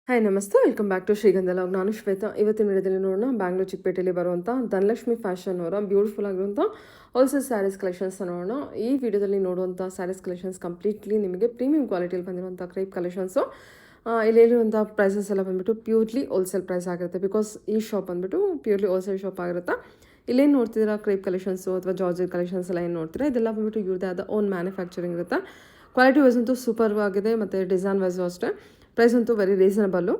Hi ನಮಸ್ತೆ welcome back to ಶ್ರೀಗಂಧ log. ನಾನು ಶ್ವೇತಾ. ಇವತ್ತಿನ ವಿಡಿಯೋದಲ್ಲಿ ನೋಡೋಣ ಬ್ಯಾಂಗ್ಳೂರ್ ಚಿಕ್ಕಪೇಟೆಯಲ್ಲಿ ಬರುವಂಥ ಧನಲಕ್ಷ್ಮಿ ಫ್ಯಾಷನ್ ಅವರ ಬ್ಯೂಟಿಫುಲ್ ಆಗಿರುವಂಥ ಹೋಲ್ಸೇಲ್ ಸ್ಯಾರೀಸ್ ಕಲೆಕ್ಷನ್ಸ್ ನೋಡೋಣ. ಈ ವಿಡಿಯೋದಲ್ಲಿ ನೋಡುವಂಥ ಸ್ಯಾರೀಸ್ ಕಲೆಕ್ಷನ್ಸ್ ಕಂಪ್ಲೀಟ್ಲಿ ನಿಮಗೆ ಪ್ರೀಮಿಯಂ ಕ್ವಾಲಿಟಿಯಲ್ಲಿ ಬಂದಿರುವಂಥ ಕ್ರೇಪ್ ಕಲೆಕ್ಷನ್ಸು. ಇಲ್ಲಿರುವಂಥ ಪ್ರೈಸಸ್ ಎಲ್ಲ ಬಂದುಬಿಟ್ಟು ಪ್ಯೂರ್ಲಿ ಹೋಲ್ಸೇಲ್ ಪ್ರೈಸ್ ಆಗಿರುತ್ತೆ. ಬಿಕಾಸ್ ಈ ಶಾಪ್ ಬಂದುಬಿಟ್ಟು ಪ್ಯೂರ್ಲಿ ಹೋಲ್ಸೇಲ್ ಶಾಪ್ ಆಗಿರುತ್ತೆ. ಇಲ್ಲೇನು ನೋಡ್ತಿದ್ದೀರಾ ಕ್ರೇಪ್ ಕಲೆಕ್ಷನ್ಸು ಅಥವಾ ಜಾರ್ಜೆಟ್ ಕಲೆಕ್ಷನ್ಸ್ ಎಲ್ಲ ಏನು ನೋಡ್ತೀರಾ, ಇದೆಲ್ಲ ಬಂದುಬಿಟ್ಟು ಇವ್ರದ್ದೇ ಆದ ಓನ್ ಮ್ಯಾನುಫ್ಯಾಕ್ಚರಿಂಗ್ ಇರುತ್ತೆ. ಕ್ವಾಲಿಟಿ ವೈಸ್ ಅಂತೂ ಸೂಪರ್ ಆಗಿದೆ ಮತ್ತು ಡಿಸೈನ್ ವೈಸು ಅಷ್ಟೇ. ಪ್ರೈಸ್ ಅಂತೂ ವೆರಿ ರೀಸನಬಲ್ಲು.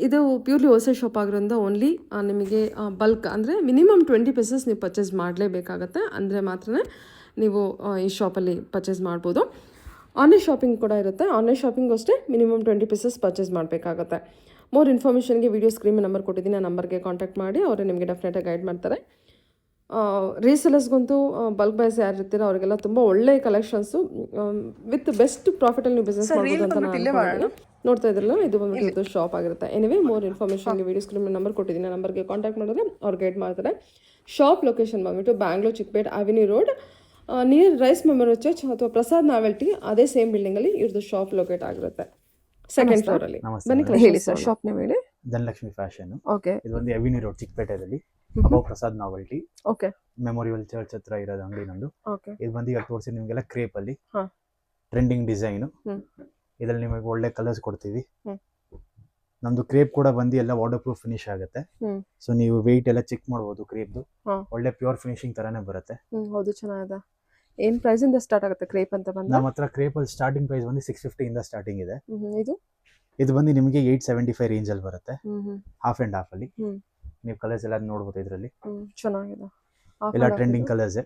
ಇದು ಪ್ಯೂರ್ಲಿ ಹೋಲ್ಸೇಲ್ ಶಾಪ್ ಆಗಿರೋದ್ರಿಂದ ಓನ್ಲಿ ನಿಮಗೆ ಬಲ್ಕ್ ಅಂದರೆ ಮಿನಿಮಮ್ 20 ಪೀಸಸ್ ನೀವು ಪರ್ಚೇಸ್ ಮಾಡಲೇಬೇಕಾಗತ್ತೆ. ಅಂದರೆ ಮಾತ್ರ ನೀವು ಈ ಶಾಪಲ್ಲಿ ಪರ್ಚೇಸ್ ಮಾಡ್ಬೋದು. ಆನ್ಲೈನ್ ಶಾಪಿಂಗ್ ಕೂಡ ಇರುತ್ತೆ. ಆನ್ಲೈನ್ ಶಾಪಿಂಗು ಅಷ್ಟೇ ಮಿನಿಮಮ್ 20 ಪೀಸಸ್ ಪರ್ಚೇಸ್ ಮಾಡಬೇಕಾಗತ್ತೆ. ಮೋರ್ ಇನ್ಫಾರ್ಮೇಷನ್ಗೆ ವೀಡಿಯೋ ಸ್ಕ್ರೀನ್ ನಂಬರ್ ಕೊಟ್ಟಿದ್ದೀನಿ, ಆ ನಂಬರ್ಗೆ ಕಾಂಟ್ಯಾಕ್ಟ್ ಮಾಡಿ ಅವರೇ ನಿಮಗೆ ಡೆಫಿನೆಟಾಗಿ ಗೈಡ್ ಮಾಡ್ತಾರೆ. ರೀಸೆಲರ್ಸ್ಗಂತೂ ಬಲ್ಕ್ ಬೈಸ್ ಯಾರು ಇರ್ತೀರೋ ಅವರಿಗೆಲ್ಲ ತುಂಬ ಒಳ್ಳೆ ಕಲೆಕ್ಷನ್ಸು ವಿತ್ ಬೆಸ್ಟ್ ಪ್ರಾಫಿಟಲ್ಲಿ ನೀವು ಬಿಸ್ನೆಸ್ ಮಾಡ್ಬೋದು ಅಂತ ನಾನು ಅನ್ಕೊಂಡಿದ್ದೀನಿ. ನೋಡ್ತಾ ಇದ್ರಲ್ಲ, ಇದು ಬಂದ್ಬಿಟ್ಟು ಶಾಪ್ ಆಗಿರುತ್ತೆ. ಎನಿವೇ ಮೋರ್ ಇನ್ಫಾರ್ಮೇಷನ್ಗೆ ವೀಡಿಯೋ ಸ್ಕ್ರೀನ್ ನಂಬರ್ ಕೊಟ್ಟಿದ್ದೀನಿ, ನಂಬರ್ಗೆ ಕಾಂಟ್ಯಾಕ್ಟ್ ಮಾಡಿದ್ರೆ ಅವ್ರು ಗೈಡ್ ಮಾಡ್ತಾರೆ. ಶಾಪ್ ಲೊಕೇಶನ್ ಬಂದ್ಬಿಟ್ಟು Bangalore Chickpet avenue road near Rice memorial church ಅಥವಾ ಪ್ರಸಾದ್ ನಾವೆಲ್ಟಿ, ಅದೇ ಸೇಮ್ ಬಿಲ್ಡಿಂಗಲ್ಲಿ ಇವ್ರದ್ದು ಶಾಪ್ ಲೊಕೇಟ್ ಆಗಿರುತ್ತೆ, ಸೆಕೆಂಡ್ ಫ್ಲೋರಲ್ಲಿ. ಬನ್ನಿ ಹೇಳಿ ಸರ್, ಶಾಪ್ ನೇಮ್ ಹೇಳಿ. ಧನಲಕ್ಷ್ಮಿ ಫ್ಯಾಷನ್. ಓಕೆ. ಇದು ಒಂದು ಅವೆನ್ಯೂ ರೋಡ್ ಚಿಕ್ಕಪೇಟೆಯಲ್ಲಿ above Prasad novelty. Okay. Memorial church ಹತ್ರ ಇರೋದು ಅಂಗಡಿ ನಂದು. ಓಕೆ. ಇದು ಬಂದು ಈಗ ತೋರಿಸಿ ನಿಮಗೆಲ್ಲ ಕ್ರೇಪ್ ಅಲ್ಲಿ ಹಾ. Trending design. ಹ್ಮ್. ಇದರಲ್ಲಿ ನಿಮಗೆ ಒಳ್ಳೆ ಕಲರ್ಸ್ ಕೊಡ್ತೀವಿ. ಹ್ಮ್. ನಮ್ದು ಕ್ರೇಪ್ ಕೂಡ ಬಂದು ಎಲ್ಲ ವಾಟರ್ ಪ್ರೂಫ್ ಫಿನಿಶ್ ಆಗುತ್ತೆ. ಸೊ ನೀವು ವೆಯ್ಟ್ ಎಲ್ಲ ಚೆಕ್ ಮಾಡ್ಬೋದು. ಕ್ರೇಪ್ದು ಒಳ್ಳೆ ಪ್ಯೂರ್ ಫಿನಿಶಿಂಗ್ ತರಾನೇ ಬರುತ್ತೆ. ಹೌದು, ಚೆನ್ನಾಗಿದೆ. ಏನು ಪ್ರೈಸ್ ಇಂದ ಸ್ಟಾರ್ಟ್ ಆಗುತ್ತೆ ಕ್ರೇಪ್ ಅಂತ ಬಂದ್ರೆ? ನಮ್ಮ ಹತ್ರ ಕ್ರೇಪ್ ಅಲ್ಲಿ ಸ್ಟಾರ್ಟಿಂಗ್ ಪ್ರೈಸ್ ಬಂದು 650 ಇಂದ ಸ್ಟಾರ್ಟಿಂಗ್ ಇದೆ. ಇದು ಬಂದು ನಿಮಗೆ 875 ರೇಂಜ್ ಅಲ್ಲಿ ಬರುತ್ತೆ. ಹಾಫ್ ಅಂಡ್ ಹಾಫ್ ಅಲ್ಲಿ ನೀವು ಕಲರ್ಸ್ ಎಲ್ಲ ನೋಡ್ಬೋದು. ಇದರಲ್ಲಿ ಚೆನ್ನಾಗಿದೆ, ಎಲ್ಲ trending colours.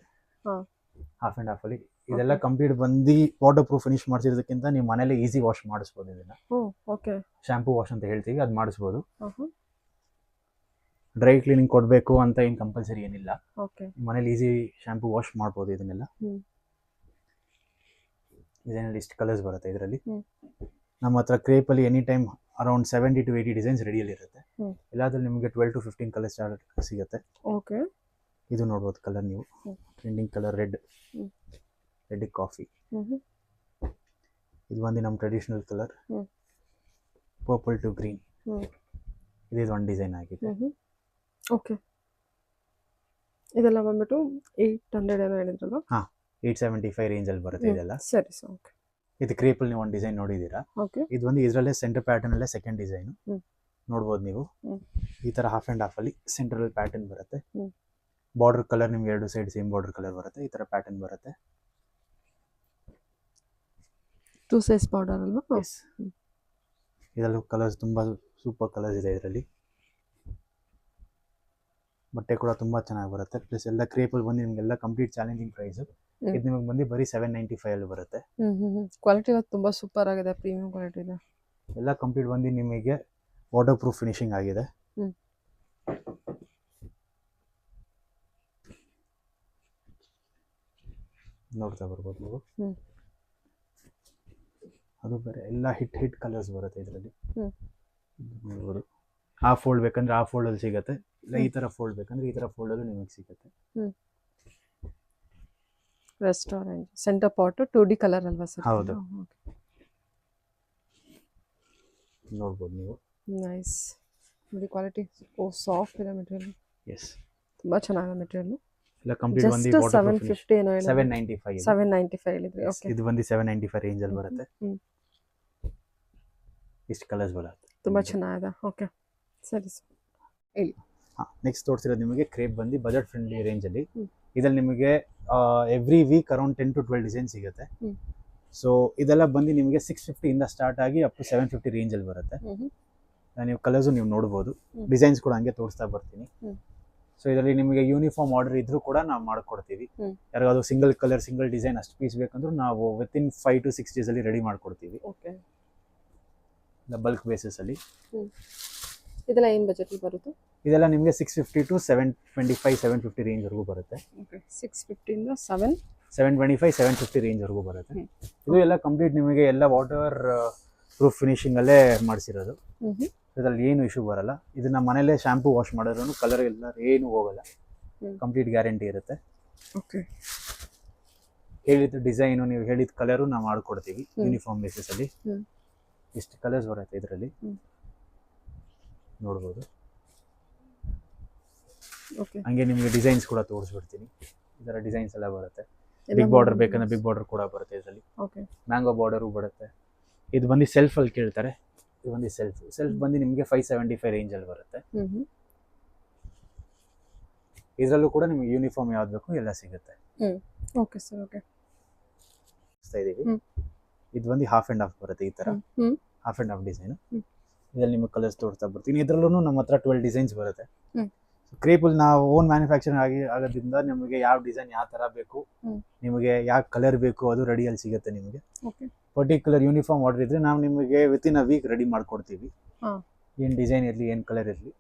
Half and half ಅಲ್ಲಿ ಇದೆಲ್ಲ ಕಂಪ್ಲೀಟ್ ಬಂದು ವಾಟರ್ ಪ್ರೂಫ್ ಫಿನಿಶ್ ಮಾಡಿಸಿರೋದಕ್ಕಿಂತ ನೀವು ಮನೇಲಿ ಈಸಿ ವಾಶ್ ಮಾಡಿಸ್ಬೋದು. ಇದನ್ನ ಶಾಂಪೂ ವಾಶ್ ಅಂತ ಹೇಳ್ತೀವಿ, ಅದು ಮಾಡಿಸ್ಬೋದು. ಡ್ರೈ ಕ್ಲೀನಿಂಗ್ ಕೊಡಬೇಕು ಅಂತ ಏನು ಕಂಪಲ್ಸರಿ ಏನಿಲ್ಲ. ಮನೇಲಿ ಈಸಿ ಶಾಂಪೂ ವಾಶ್ ಮಾಡ್ಬೋದು. ಇದನ್ನೆಲ್ಲ ಇದನ್ನೆಲ್ಲ ಇಷ್ಟು ಕಲರ್ಸ್ ಬರುತ್ತೆ ಇದರಲ್ಲಿ. ನಮ್ಮ ಹತ್ರ ಕ್ರೇಪ್ ಅಲ್ಲಿ any time around 70 to 80 designs ರೆಡಿಯಲ್ಲಿ ಇರುತ್ತೆ. ಎಲ್ಲಾದ್ರಲ್ಲಿ ನಿಮಗೆ 12 to 15 ಕಲರ್ಸ್ ಸಿಗುತ್ತೆ. ಇದು ನೋಡ್ಬೋದು ಕಲರ್ ನೀವು. Trending colour red coffee. ಇದು ಬಂದು ನಮ್ಮ traditional colour purple to green. ಇದು ಒಂದು ಡಿಸೈನ್ ಆಗಿದೆ. ಓಕೆ. ಇದೆಲ್ಲ ಬಂದ್ಬಿಟ್ಟು 800 ಏನೋ ಹೇಳಿದ್ರಲ್ಲ? 875 ರೇಂಜ್ ಅಲ್ಲಿ ಬರುತ್ತೆ ಇದೆಲ್ಲ. ಸರಿ ಸರ್. ಓಕೆ. ಇದು ಕ್ರೇಪ್ ಅಲ್ಲಿ ನೀವು ಒಂದು ಡಿಸೈನ್ ನೋಡಿದ್ದೀರಾ. ಇದು ಒಂದು ಇದರಲ್ಲೇ ಸೆಂಟರ್ ಪ್ಯಾಟರ್ನ್ ಅಲ್ಲೇ ಸೆಕೆಂಡ್ ಡಿಸೈನ್ ನೋಡ್ಬೋದು ನೀವು. ಈ ತರ ಹಾಫ್ ಅಂಡ್ ಹಾಫ್ ಅಲ್ಲಿ ಸೆಂಟ್ರಲ್ ಪ್ಯಾಟರ್ನ್ ಬರುತ್ತೆ. ಬಾರ್ಡರ್ ಕಲರ್ ನಿಮ್ಗೆ ಎರಡು ಸೈಡ್ ಸೇಮ್ ಬಾರ್ಡರ್ ಕಲರ್ ಬರುತ್ತೆ. ಈ ತರ ಪ್ಯಾಟರ್ನ್ ಬರುತ್ತೆ. 2 size ಬಾರ್ಡರ್ ಅಲ್ವಾ? ಇದರಲ್ಲೂ ಕಲರ್ಸ್ ತುಂಬಾ ಸೂಪರ್ ಕಲರ್ಸ್ ಇದೆ ಇದರಲ್ಲಿ. ಬಟ್ಟೆ ಕೂಡ ತುಂಬಾ ಚೆನ್ನಾಗಿ ಬರುತ್ತೆ. ಪ್ಲಸ್ ಎಲ್ಲ ಕ್ರೇಪ್ ಅಲ್ಲಿ ಬಂದು ನಿಮಗೆಲ್ಲ ಕಂಪ್ಲೀಟ್ ಚಾಲೆಂಜಿಂಗ್ ಪ್ರೈಸ್. ಇದು ನಿಮಗೆ ಬಂದು ಬರೀ 795 ಅಲ್ಲಿ ಬರುತ್ತೆ. ಕ್ವಾಲಿಟಿ ತುಂಬಾ ಸೂಪರ್ ಆಗಿದೆ, ಪ್ರೀಮಿಯಂ ಕ್ವಾಲಿಟಿ ಇದೆ. ಎಲ್ಲ ಕಂಪ್ಲೀಟ್ ಬಂದು ನಿಮಗೆ ವಾಟರ್ ಪ್ರೂಫ್ ಫಿನಿಶಿಂಗ್ ಆಗಿದೆ. ನೋಡ್ತಾ ಬರ್ಬೋದು ನೀವು. ಅದು ಬೇರೆ ಎಲ್ಲ ಹಿಟ್ ಕಲರ್ಸ್ ಬರುತ್ತೆ ಇದರಲ್ಲಿ. ನೋಡ್ಬೋದು. ಆ ಫೋಲ್ಡ್ ಬೇಕಂದ್ರೆ ಆ ಫೋಲ್ಡ್ ಅಲ್ಲಿ ಸಿಗುತ್ತೆ, ಇಲ್ಲ ಈ ತರ ಫೋಲ್ಡ್ ಬೇಕಂದ್ರೆ ಈ ತರ ಫೋಲ್ಡ್ ಅಲ್ಲೂ ನಿಮಗೆ ಸಿಗುತ್ತೆ. Restaurant centre pot 2D colour ಅಲ್ವಾ ಸರ್? ಹೌದು. ನೋಡ್ಬೋದು ನೀವು. ನೈಸ್. ನೋಡಿ ಕ್ವಾಲಿಟಿ ಸಾಫ್ಟ್ ಇದೆ ಮೆಟೀರಿಯಲ್. ಎಸ್, ತುಂಬಾ ಚೆನ್ನಾಗಿದೆ ಮೆಟೀರಿಯಲ್. ಎಲ್ಲ ಕಂಪ್ಲೀಟ್ ಬಂದು 750 ಏನೋ 795 ಹೇಳಿದ್ರಿ. ಓಕೆ. ಇದು ಬಂದು 795 ರೇಂಜ್ ಅಲ್ಲಿ ಬರುತ್ತೆ. ಇಷ್ಟು ಕಲರ್ಸ್ ಬರುತ್ತೆ. ತುಂಬಾ ಚೆನ್ನಾಗಿದೆ. ಓಕೆ, ಸರಿ ಸರ್ ಹೇಳಿ. ನೆಕ್ಸ್ಟ್ ತೋರಿಸಿರೋದು ನಿಮಗೆ ಕ್ರೇಪ್ ಬಂದು ಬಜೆಟ್ ಫ್ರೆಂಡ್ಲಿ ರೇಂಜ್ ಅಲ್ಲಿ. ಇದ್ರಲ್ಲಿ ನಿಮಗೆ every week around 10 to 12 design ಸಿಗುತ್ತೆ. ಸೊ ಇದೆಲ್ಲ ಬಂದು ನಿಮಗೆ 650 ಇಂದ ಸ್ಟಾರ್ಟ್ ಆಗಿ ಅಪ್ ಟು 750 ರೇಂಜ್ ಅಲ್ಲಿ ಬರುತ್ತೆ. ನೀವು ಕಲರ್ಸ್ ನೀವು ನೋಡ್ಬೋದು. ಡಿಸೈನ್ಸ್ ಕೂಡ ಹಂಗೆ ತೋರಿಸ್ತಾ ಬರ್ತೀನಿ. ಸೊ ಇದರಲ್ಲಿ ನಿಮಗೆ ಯೂನಿಫಾರ್ಮ್ ಆರ್ಡರ್ ಇದ್ರೂ ಕೂಡ ನಾವು ಮಾಡ್ಕೊಡ್ತೀವಿ. ಯಾರಿಗಾದ್ರು ಸಿಂಗಲ್ ಕಲರ್ ಸಿಂಗಲ್ ಡಿಸೈನ್ ಅಷ್ಟು ಪೀಸ್ ಬೇಕಂದ್ರೂ ನಾವು ವಿತಿನ್ 5 to 6 ಡೇಸ್ ಅಲ್ಲಿ ರೆಡಿ ಮಾಡ್ಕೊಡ್ತೀವಿ. ಬಲ್ಕ್ ಬೇಸಿಸ್ ಅಲ್ಲಿ. ಇದೆಲ್ಲ ಏನು ಬಜೆಟ್ ಬರುತ್ತೆ? ಇದೆಲ್ಲ ನಿಮಗೆ 650 to 725 750 ರೇಂಜ್ ವರೆಗೂ ಬರುತ್ತೆ. 650 ಇಂದ 725 750 ರೇಂಜ್ ವರೆಗೂ ಬರುತ್ತೆ. ಇದು ಎಲ್ಲ ಕಂಪ್ಲೀಟ್ ನಿಮಗೆ ಎಲ್ಲ ವಾಟರ್ ಪ್ರೂಫ್ ಫಿನಿಶಿಂಗ್ ಅಲ್ಲೇ ಮಾಡಿಸಿರೋದು. ಇದರಲ್ಲಿ ಏನು ಇಶ್ಯೂ ಬರಲ್ಲ. ಇದನ್ನ ಮನೇಲೆ ಶಾಂಪೂ ವಾಶ್ ಮಾಡಿದ್ರು ಕಲರ್ ಎಲ್ಲ ಏನು ಹೋಗಲ್ಲ. ಕಂಪ್ಲೀಟ್ ಗ್ಯಾರಂಟಿ ಇರುತ್ತೆ. ಹೇಳಿದ ಡಿಸೈನು ನೀವು ಹೇಳಿದ ಕಲರು ನಾವು ಮಾಡ್ಕೊಡ್ತೀವಿ ಯೂನಿಫಾರ್ಮ್ ಬೇಸಿಸ್ ಅಲ್ಲಿ. ಇಷ್ಟು ಕಲರ್ಸ್ ಬರುತ್ತೆ ಇದರಲ್ಲಿ, ಹ್ಮ್. ನೋಡ್ಬೋದು. ಓಕೆ. ಹಂಗೆ ನಿಮಗೆ ಡಿಸೈನ್ಸ್ ಕೂಡ ತೋರಿಸ್ಬಿಡ್ತೀನಿ. ಈ ಥರ ಡಿಸೈನ್ಸ್ ಎಲ್ಲ ಬರುತ್ತೆ. ಬಿಗ್ ಬಾರ್ಡರ್ ಬೇಕಂದ್ರೆ ಬಿಗ್ ಬಾರ್ಡರ್ ಕೂಡ ಬರುತ್ತೆ ಇದರಲ್ಲಿ. ಓಕೆ. ಮ್ಯಾಂಗೋ ಬಾರ್ಡರು ಬರುತ್ತೆ. ಇದು ಬಂದು ಸೆಲ್ಫಲ್ಲಿ ಕೇಳ್ತಾರೆ. ಇದು ಬಂದು ಸೆಲ್ಫ್ ಬಂದು ನಿಮಗೆ 575 ರೇಂಜಲ್ಲಿ ಬರುತ್ತೆ. ಇದರಲ್ಲೂ ಕೂಡ ನಿಮಗೆ ಯೂನಿಫಾರ್ಮ್ ಯಾವ್ದು ಬೇಕು ಎಲ್ಲ ಸಿಗುತ್ತೆ. Okay sir. ಓಕೆ. ಇದೀವಿ. ಇದು ಬಂದು ಹಾಫ್ ಆ್ಯಂಡ್ ಹಾಫ್ ಬರುತ್ತೆ ಈ ಥರ, ಹಾಫ್ ಆ್ಯಂಡ್ ಹಾಫ್ ಡಿಸೈನು. ಇದರಲ್ಲಿ ನಿಮಗೆ ಕಲರ್ಸ್ ತೋರಿಸ್ತಾ ಬರ್ತೀನಿ. ಇದರಲ್ಲೂ ನಮ್ಮ ಹತ್ರ 12 ಡಿಸೈನ್ಸ್ ಬರುತ್ತೆ. ಕ್ರೇಪಲ್ಲಿ ನಾವು ಓನ್ ಮ್ಯಾನುಫ್ಯಾಕ್ಚರಿಂಗ್ ಆಗೋದ್ರಿಂದ ನಿಮಗೆ ಯಾವ ಡಿಸೈನ್ ಯಾವ ಥರ ಬೇಕು, ನಿಮಗೆ ಯಾವ ಕಲರ್ ಬೇಕು ಅದು ರೆಡಿಯಲ್ಲಿ ಸಿಗುತ್ತೆ ನಿಮಗೆ. ಪರ್ಟಿಕ್ಯುಲರ್ ಯೂನಿಫಾರ್ಮ್ ಆರ್ಡರ್ ಇದ್ರೆ ನಾವು ನಿಮಗೆ ವಿತಿನ್ ಅ ವೀಕ್ ರೆಡಿ ಮಾಡ್ಕೊಡ್ತೀವಿ. ಏನು ಡಿಸೈನ್ ಇರಲಿ, ಏನು ಕಲರ್ ಇರಲಿ,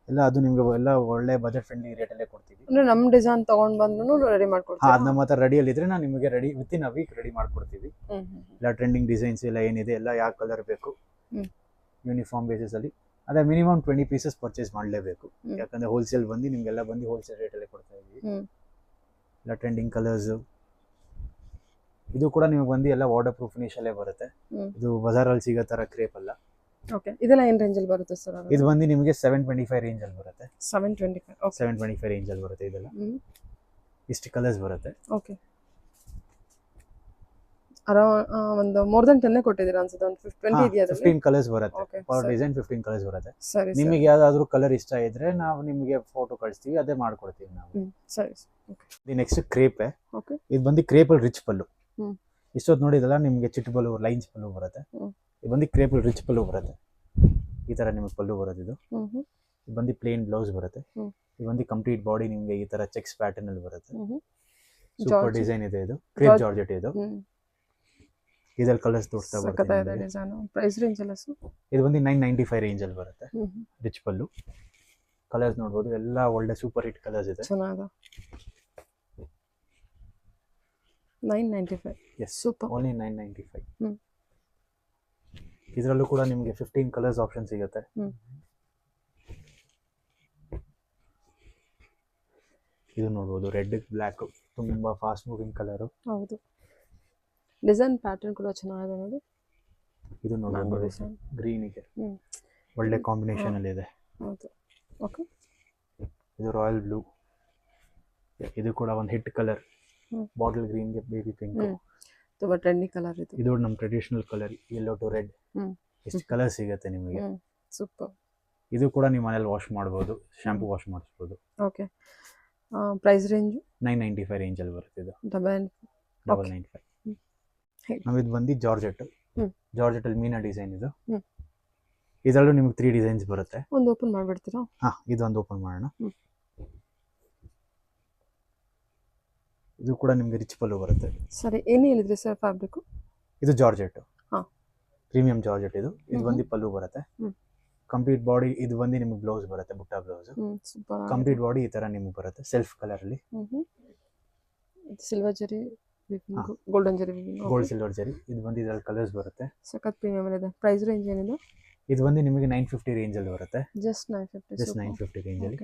ಎಲ್ಲ ಅದು ನಿಮಗೆ ಎಲ್ಲ ಒಳ್ಳೆ ಬಜೆಟ್ ಫ್ರೆಂಡ್ಲಿ ರೇಟಲ್ಲೇ ಕೊಡ್ತೀವಿ. ಅಂದ್ರೆ ನಮ್ಮ ಡಿಸೈನ್ ತಗೊಂಡು ಬಂದ್ರು ರೆಡಿ ಮಾಡ್ಕೊಡ್ತೀವಿ. ಅದು ನಮ್ಮ ಹತ್ರ ರೆಡಿಯಲ್ಲಿ ಇದ್ರೆ ನಾವು ನಿಮಗೆ ವಿತಿನ್ ಅ ವೀಕ್ ರೆಡಿ ಮಾಡ್ಕೊಡ್ತೀವಿ. ಎಲ್ಲ ಟ್ರೆಂಡಿಂಗ್ ಡಿಸೈನ್ಸ್ ಎಲ್ಲ ಏನಿದೆ ಎಲ್ಲ ಯಾವ ಕಲರ್ ಬೇಕು ಯೂನಿಫಾರ್ಮ್ ಬೇಸಿಸಲ್ಲಿ. ಅದೇ ಮಿನಿಮಮ್ 20 ಪೀಸಸ್ ಪರ್ಚೇಸ್ ಮಾಡಲೇಬೇಕು. ಯಾಕಂದ್ರೆ ಹೋಲ್ಸೇಲ್ ಬಂದು ನಿಮಗೆಲ್ಲ ಬಂದು ಹೋಲ್ಸೇಲ್ ರೇಟಲ್ಲೇ ಕೊಡ್ತಾ ಇದ್ದೀವಿ. ಎಲ್ಲ ಟ್ರೆಂಡಿಂಗ್ ಕಲರ್ಸು. ಇದು ಕೂಡ ನಿಮಗೆ ಬಂದು ಎಲ್ಲ ವಾಟರ್ ಪ್ರೂಫ್ ಫಿನಿಶಲ್ಲೇ ಬರುತ್ತೆ. ಇದು ಬಜಾರಲ್ಲಿ ಸಿಗೋ ಥರ ಕ್ರೇಪ್ ಅಲ್ಲ. ಓಕೆ. ಇದೆಲ್ಲ ಏನು ರೇಂಜಲ್ಲಿ ಬರುತ್ತೆ ಸರ್? ಇದು ಬಂದು ನಿಮಗೆ 725 ರೇಂಜಲ್ಲಿ ಬರುತ್ತೆ. 725. ಓಕೆ. 725 ರೇಂಜಲ್ಲಿ ಬರುತ್ತೆ ಇದೆಲ್ಲ. ಇಷ್ಟು ಕಲರ್ಸ್ ಬರುತ್ತೆ. ಓಕೆ. ಒಂದು ಮೋರ್ ದನ್ 10 ಕೊಟ್ಟಿದ್ದೀರಾ ಅನ್ಸುತ್ತೆ. ಒಂದು 20 ಇದೆಯಾ ಅದರಲ್ಲಿ? 15 ಕಲರ್ಸ್ ಬರುತ್ತೆ. ಪರ್ ಡಿಸೈನ್ 15 ಕಲರ್ಸ್ ಬರುತ್ತೆ. ಸರಿ. ನಿಮಗೆ ಯಾವ್ದಾದ್ರು ಕಲರ್ ಇಷ್ಟ ಇದ್ರೆ ನಾವು ನಿಮಗೆ ಫೋಟೋ ಕಳಿಸ್ತೀವಿ, ಅದೇ ಮಾಡ್ಕೊಡ್ತೀವಿ ನಾವು. ಸರಿ. ಓಕೆ. ಇದು ನೆಕ್ಸ್ಟ್ ಕ್ರೇಪ್. ಓಕೆ. ಇದು ಬಂದು ಕ್ರೇಪಲ್ಲಿ ರಿಚ್ ಪಲ್ಲು. ಇಷ್ಟೊತ್ತು ನೋಡಿದಲ್ಲ ನಿಮಗೆ ಚಿಟ್ ಪಲ್ಲು, ಲೈನ್ಸ್ ಪಲ್ಲು ಬರುತ್ತೆ. ಇದು ಬಂದು ಕ್ರೇಪಲ್ಲಿ ರಿಚ್ ಪಲ್ಲು ಬರುತ್ತೆ. ಈ ತರ ನಿಮಗೆ ಪಲ್ಲು ಬರುತ್ತೆ. ಇದು ಬಂದು ಪ್ಲೇನ್ ಬ್ಲೌಸ್ ಬರುತ್ತೆ. ಇದು ಬಂದು ಕಂಪ್ಲೀಟ್ ಬಾಡಿ ನಿಮಗೆ ಈ ತರ ಚೆಕ್ಸ್ ಪ್ಯಾಟರ್ನ್ ಅಲ್ಲಿ ಬರುತ್ತೆ. ಸೂಪರ್ ಡಿಸೈನ್ ಇದೆ. ಇದು ಕ್ರೇಪ್ ಜಾರ್ಜೆಟ್. ಇದು ಇದರಲ್ಲಿ ಕಲರ್ಸ್ ತೋರಿಸ್ತಾ ಬರ್ತೀನಿ. ಪ್ರೈಸ್ ರೇಂಜ್ ಎಲ್ಲ ಇದು ಬಂದು 995 ರೇಂಜ್ ಅಲ್ಲಿ ಬರುತ್ತೆ. ರಿಚ್ ಪಲ್ಲು. ಕಲರ್ಸ್ ನೋಡಬಹುದು, ಎಲ್ಲ ಒಳ್ಳೆ ಸೂಪರ್ ಹಿಟ್ ಕಲರ್ಸ್ ಇದೆ. ಚೆನ್ನಾಗಿದೆ. 995. Yes, super. ಓನ್ಲಿ 995. ಇದರಲ್ಲೂ ಕೂಡ ನಿಮಗೆ 15 ಕಲರ್ಸ್ ಆಪ್ಷನ್ ಸಿಗುತ್ತೆ. ಇದು ನೋಡಬಹುದು, ರೆಡ್ ಬ್ಲ್ಯಾಕ್, ತುಂಬಾ ಫಾಸ್ಟ್ ಮೂವಿಂಗ್ ಕಲರ್. ಹೌದು. ಡಿಸೈನ್ ಪ್ಯಾಟರ್ನ್ ಕೂಡ ಚೆನ್ನಾಗಿದೆ ನೋಡಿ. ಇದು ನೋಡಬಹುದು, ಗ್ರೀನ್ ಗೆ ಒಳ್ಳೆ ಕಾಂಬಿನೇಷನ್ ಅಲ್ಲಿ ಇದೆ. ಹೌದು. ಓಕೆ. ಇದು ರಾಯಲ್ ಬ್ಲೂ. ಇದು ಕೂಡ ಒಂದು ಹಿಟ್ ಕಲರ್. ಬಾಟಲ್ ಗ್ರೀನ್ ಗೆ ಬೇಬಿ ಪಿಂಕ್. ತುಂಬಾ ಟ್ರೆಂಡಿ ಕಲರ್ ಇದು. ಇದು ನಮ್ಮ traditional colour, yellow to red. ಎಷ್ಟು ಕಲರ್ ಸಿಗುತ್ತೆ ನಿಮಗೆ. ಸೂಪರ್. ಇದು ಕೂಡ ನೀವು ಮನೇಲಿ ವಾಶ್ ಮಾಡಬಹುದು, ಶಾಂಪೂ ವಾಶ್ ಮಾಡಿಸಬಹುದು. ಓಕೆ. ಪ್ರೈಸ್ ರೇಂಜ್ 995 ರೇಂಜ್ ಅಲ್ಲಿ ಬರುತ್ತೆ. ಇದು 995. ನಾವು ಇದು ಬಂದು ಜಾರ್ಜೆಟ್. ಜಾರ್ಜೆಟ್ ಅಲ್ಲಿ ಮೀನಾ ಡಿಸೈನ್. ಇದು ಇದರಲ್ಲೂ ನಿಮಗೆ 3 ಡಿಸೈನ್ಸ್ ಬರುತ್ತೆ. ಒಂದು ಓಪನ್ ಮಾಡ್ಬಿಡ್ತೀರಾ? ಇದೊಂದು ಓಪನ್ ಮಾಡೋಣ. ಇದು ಕೂಡ ನಿಮಗೆ ರಿಚ್ ಪಲ್ಲು ಬರುತ್ತೆ. ಸರಿ. ಏನು ಹೇಳಿದ್ರಿ ಸರ್ ಫ್ಯಾಬ್ರಿಕ್? ಇದು ಜಾರ್ಜೆಟ್, ಪ್ರೀಮಿಯಂ ಜಾರ್ಜೆಟ್. ಇದು ಬಂದು ಪಲ್ಲು ಬರುತ್ತೆ. ಕಂಪ್ಲೀಟ್ ಬಾಡಿ ಇದು ಬಂದು ನಿಮಗೆ ಬ್ಲೌಸ್ ಬರುತ್ತೆ, ಬುಟ್ಟ ಬ್ಲೌಸ್. ಕಂಪ್ಲೀಟ್ ಬಾಡಿ ಈ ತರ ನಿಮಗೆ ಬರುತ್ತೆ, ಸೆಲ್ಫ್ ಕಲರ್ ಅಲ್ಲಿ. ಸಿಲ್ವರ್ ಜರಿ, ಗೋಲ್ಡನ್ ಜರಿ, ಗೋಲ್ಡ್ ಸಿಲ್ವರ್ ಜರಿ. ಇದು ಬಂದು ಇದರಲ್ಲಿ ಕಲರ್ಸ್ ಬರುತ್ತೆ. ಸಖತ್ ಪ್ರೀಮಿಯಂ ಇದೆ. ಪ್ರೈಸ್ ರೇಂಜ್ ಏನಿದೆ? ಇದು ಬಂದು ನಿಮಗೆ 950 ರೇಂಜ್ ಅಲ್ಲಿ ಬರುತ್ತೆ. ಜಸ್ಟ್ 950 ರೇಂಜ್ ಅಲ್ಲಿ.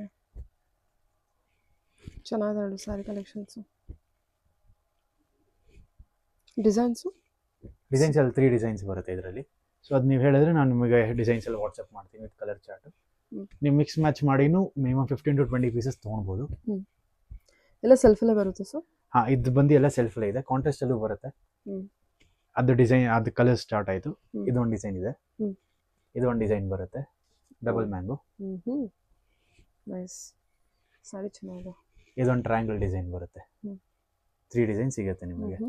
ಚೆನ್ನಾಗಿದೆ ನೋಡಿ ಸಾರಿ ಕಲೆಕ್ಷನ್ಸ್. ಡಿಸೈನ್ಸ್ ಅಲ್ಲಿ 3 ಡಿಸೈನ್ಸ್ ಬರುತ್ತೆ ಇದರಲ್ಲಿ. ಸೊ ಅದು ನೀವು ಹೇಳಿದ್ರೆ ನಾನು ನಿಮಗೆ ಡಿಸೈನ್ಸ್ ಎಲ್ಲ ವಾಟ್ಸಪ್ ಮಾಡ್ತೀನಿ ವಿತ್ ಕಲರ್ ಚಾರ್ಟ್. ನೀವು ಮಿಕ್ಸ್ ಮ್ಯಾಚ್ ಮಾಡಿನೂ ಮಿನಿಮಮ್ 15 to 20 ಪೀಸಸ್ ತೊಗೊಳ್ಬೋದು. ಎಲ್ಲ ಸೆಲ್ಫಲ್ಲೇ ಬರುತ್ತೆ ಸರ್? ಇದು ಬಂದು ಎಲ್ಲ ಸೆಲ್ಫಲ್ಲೇ ಇದೆ. ಕಾಂಟ್ರಾಸ್ಟ್ ಅಲ್ಲೂ ಬರುತ್ತೆ. ಅದು ಡಿಸೈನ್, ಅದು ಕಲರ್ ಸ್ಟಾರ್ಟ್ ಆಯಿತು. ಇದೊಂದು ಡಿಸೈನ್ ಇದೆ. ಇದೊಂದು ಡಿಸೈನ್ ಬರುತ್ತೆ, ಡಬಲ್ ಮ್ಯಾಂಗೋ. ನೈಸ್. ಸಾರಿ ಚೆನ್ನಾಗಿದೆ. ಇದೊಂದು ಟ್ರಯಾಂಗಲ್ ಡಿಸೈನ್ ಬರುತ್ತೆ. 3 ಡಿಸೈನ್ ಸಿಗುತ್ತೆ ನಿಮಗೆ.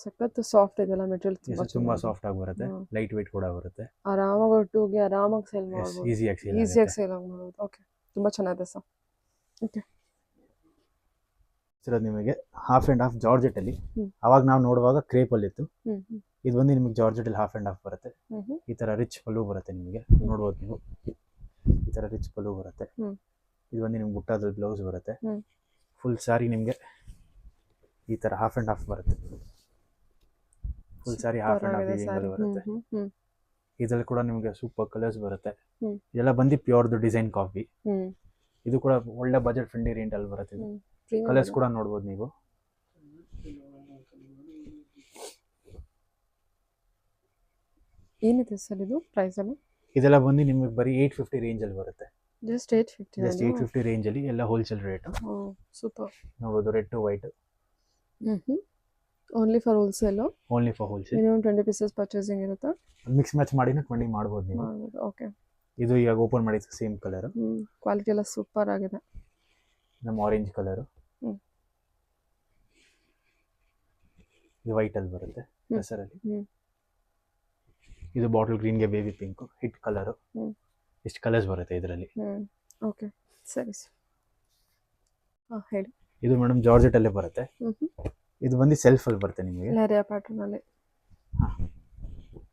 ಸಖತ್ ಸಾಫ್ಟ್ ಇದೆಲ್ಲ ಮೆಟೀರಿಯಲ್. ತುಂಬಾ ಸಾಫ್ಟ್ ಆಗಿ ಬರುತ್ತೆ, ಲೈಟ್ ವೇಟ್ ಕೂಡ ಬರುತ್ತೆ. ಆರಾಮಾಗಿ ಒಟ್ಟಿಗೆ ಆರಾಮಾಗಿ ಸೇಲ್ ಮಾಡಬಹುದು, ಈಸಿಯಾಗಿ ಸೇಲ್ ಮಾಡಬಹುದು. ಓಕೆ, ತುಂಬಾ ಚೆನ್ನಾಗಿದೆ ಸರ್. ಓಕೆ ಸರ್, ನಿಮಗೆ ಹಾಫ್ ಆ್ಯಂಡ್ ಹಾಫ್ ಜಾರ್ಜೆಟ್ ಅಲ್ಲಿ ಅವಾಗ ನಾವು ನೋಡುವಾಗ ಕ್ರೇಪ್ ಅಲ್ಲಿ ಇತ್ತು. ಇದು ಬಂದು ನಿಮಗೆ ಜಾರ್ಜೆಟ್ ಅಲ್ಲಿ ಹಾಫ್ ಆ್ಯಂಡ್ ಹಾಫ್ ಬರುತ್ತೆ. ಈ ತರ ರಿಚ್ ಪಲ್ಲು ಬರುತ್ತೆ ನಿಮಗೆ, ನೋಡ್ಬೋದು ನೀವು. ಈ ತರ ರಿಚ್ ಪಲ್ಲು ಬರುತ್ತೆ. ಇದು ಬಂದು ನಿಮ್ಗೆ ಬುಟ್ಟಾದಲ್ಲಿ ಬ್ಲೌಸ್ ಬರುತ್ತೆ. ಫುಲ್ ಸ್ಯಾರಿ ನಿಮಗೆ ಈ ತರ ಹಾಫ್ ಆ್ಯಂಡ್ ಹಾಫ್ ಬರುತ್ತೆ. Full sari half and half weaving ಬರುತ್ತೆ. ಇದರಲ್ಲಿ ಕೂಡ ನಿಮಗೆ ಸೂಪರ್ ಕಲರ್ಸ್ ಬರುತ್ತೆ. ಇದೆಲ್ಲ ಬಂದು ಪ್ಯೂರ್ದು ಡಿಸೈನ್ ಕಾಪಿ. ಇದು ಕೂಡ ಒಳ್ಳೆ ಬಜೆಟ್ ಫ್ರೆಂಡ್ಲಿ ರೇಂಜ್ ಅಲ್ಲಿ ಬರುತ್ತೆ. ಇದು ಕಲರ್ಸ್ ಕೂಡ ನೋಡ್ಬೋದು ನೀವು. ಏನಿದೆ ಸರ್ ಇದು ಪ್ರೈಸಲ್ಲಿ? ಇದೆಲ್ಲ ಬಂದು ನಿಮಗೆ ಬರೀ 850 ರೇಂಜಲ್ಲಿ ಬರುತ್ತೆ. ಜಸ್ಟ್ 850 ಜಸ್ಟ್ 850 ರೇಂಜಲ್ಲಿ ಎಲ್ಲ ಹೋಲ್ಸೇಲ್ ರೇಟು. Oh super. ನೋಡ್ಬೋದು, red to white, only for wholesale? Only for wholesale. Minimum 20 pieces purchasing ಇರುತ್ತಾ? ಮಿಕ್ಸ್ ಮ್ಯಾಚ್ ಮಾಡಿನೂ 20 ಮಾಡ್ಬೋದು ನೀವು. ಮಾಡ್ಬೋದು. ಓಕೆ. ಇದು ಇವಾಗ ಓಪನ್ ಮಾಡಿದ್ದು ಸೇಮ್ ಕಲರು, ಕ್ವಾಲಿಟಿ ಎಲ್ಲ ಸೂಪರ್ ಆಗಿದೆ. ನಮ್ಮ ಆರೆಂಜ್ ಕಲರು, ಹ್ಮ್. ಇದು ವೈಟಲ್ಲಿ ಬರುತ್ತೆ ಹೆಸರಲ್ಲಿ. ಹ್ಮ್. ಇದು ಬಾಟಲ್ ಗ್ರೀನ್ಗೆ ಬೇಬಿ ಪಿಂಕು, ಹಿಟ್ ಕಲರು. ಇಷ್ಟು ಕಲರ್ಸ್ ಬರುತ್ತೆ ಇದರಲ್ಲಿ. ಓಕೆ ಸರಿ ಸರ್. ಹಾಂ ಹೇಳಿ. ಇದು ಮೇಡಮ್ ಜಾರ್ಜೆಟಲ್ಲೇ ಬರುತ್ತೆ. ಇದು ಬಂದು ಸೆಲ್ಫಲ್ಲಿ ಬರುತ್ತೆ ನಿಮಗೆ. ಲೇರಿಯಾ ಪ್ಯಾಟರ್ನಲ್ಲಿ. ಹಾಂ,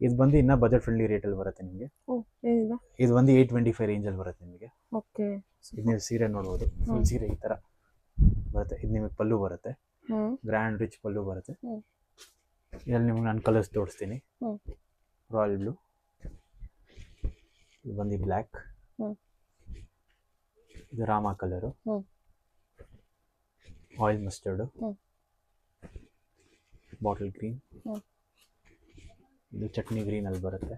ಇದು ಬಂದು ಇನ್ನೂ ಬಜೆಟ್ ಫ್ರೆಂಡ್ಲಿ ರೇಟಲ್ಲಿ ಬರುತ್ತೆ ನಿಮಗೆ. ಓಹ್ ಏನಿದೆ? ಇದು ಬಂದು 825 ರೇಂಜಲ್ಲಿ ಬರುತ್ತೆ ನಿಮಗೆ. ಓಕೆ. ಇದು ನೀವು ಸೀರೆ ನೋಡ್ಬೋದು, ಫುಲ್ ಸೀರೆ ಈ ಥರ ಬರುತ್ತೆ. ಇದು ನಿಮಗೆ ಪಲ್ಲು ಬರುತ್ತೆ, ಗ್ರ್ಯಾಂಡ್ ರಿಚ್ ಪಲ್ಲು ಬರುತ್ತೆ. ಇದರಲ್ಲಿ ನಿಮ್ಗೆ ನಾನು ಕಲರ್ಸ್ ತೋರಿಸ್ತೀನಿ. ರಾಯಲ್ ಬ್ಲೂ, ಇದು ಬಂದು ಬ್ಲ್ಯಾಕ್, ಇದು Rama colour, oil mustard, bottle green, ಇದು ಚಟ್ನಿ ಗ್ರೀನಲ್ಲಿ ಬರುತ್ತೆ.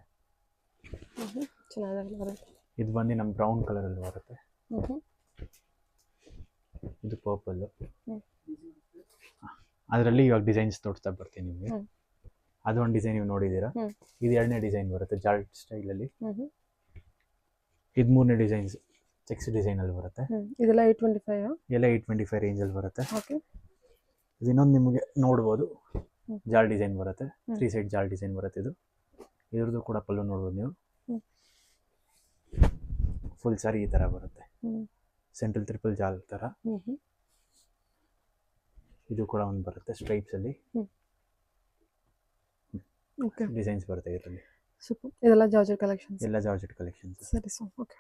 ಚೆನ್ನಾಗಿದೆ. ಇದು ಬಂದು ನಮ್ಮ ಬ್ರೌನ್ ಕಲರಲ್ಲಿ ಬರುತ್ತೆ. ಇದು ಪರ್ಪಲ್ಲು. ಅದರಲ್ಲಿ ಇವಾಗ ಡಿಸೈನ್ಸ್ ತೋರಿಸ್ತಾ ಬರ್ತೀನಿ ನಿಮಗೆ. ಅದೊಂದು ಡಿಸೈನ್ ನೀವು ನೋಡಿದ್ದೀರಾ. ಇದು ಎರಡನೇ ಡಿಸೈನ್ ಬರುತ್ತೆ ಜಾರ್ಟ್ ಸ್ಟೈಲಲ್ಲಿ. ಇದು ಮೂರನೇ ಡಿಸೈನ್ಸ್ ಚೆಕ್ಸ್ ಡಿಸೈನಲ್ಲಿ ಬರುತ್ತೆ. ಇದೆಲ್ಲ 825? ಎಲ್ಲ 825 ರೇಂಜಲ್ಲಿ ಬರುತ್ತೆ. ಓಕೆ. ಇದು ಇನ್ನೊಂದು ನಿಮಗೆ ನೋಡ್ಬೋದು, ಜಾಲ್ ಡಿಸೈನ್ ಬರುತ್ತೆ, 3 ಸೈಡ್ ಜಾಲ್ ಡಿಸೈನ್ ಬರುತ್ತೆ. ಇದು ಇದ್ರದ್ದು ಕೂಡ ಪಲ್ಲು ನೋಡ್ಬೋದು ನೀವು. ಫುಲ್ ಸಾರಿ ಈ ಥರ ಬರುತ್ತೆ, ಸೆಂಟ್ರಲ್ ಟ್ರಿಪಲ್ ಜಾಲ್ ಥರ. ಇದು ಕೂಡ ಒಂದು ಬರುತ್ತೆ ಸ್ಟ್ರೈಪ್ಸಲ್ಲಿ. ಓಕೆ. ಡಿಸೈನ್ಸ್ ಬರುತ್ತೆ ಇದರಲ್ಲಿ. ಸೂಪರ್. ಇದೆಲ್ಲ ಜಾರ್ಜೆಟ್ ಕಲೆಕ್ಷನ್ಸ್? ಎಲ್ಲ ಜಾರ್ಜೆಟ್ ಕಲೆಕ್ಷನ್ಸ್. ಸರಿ ಸರ್. ಓಕೆ.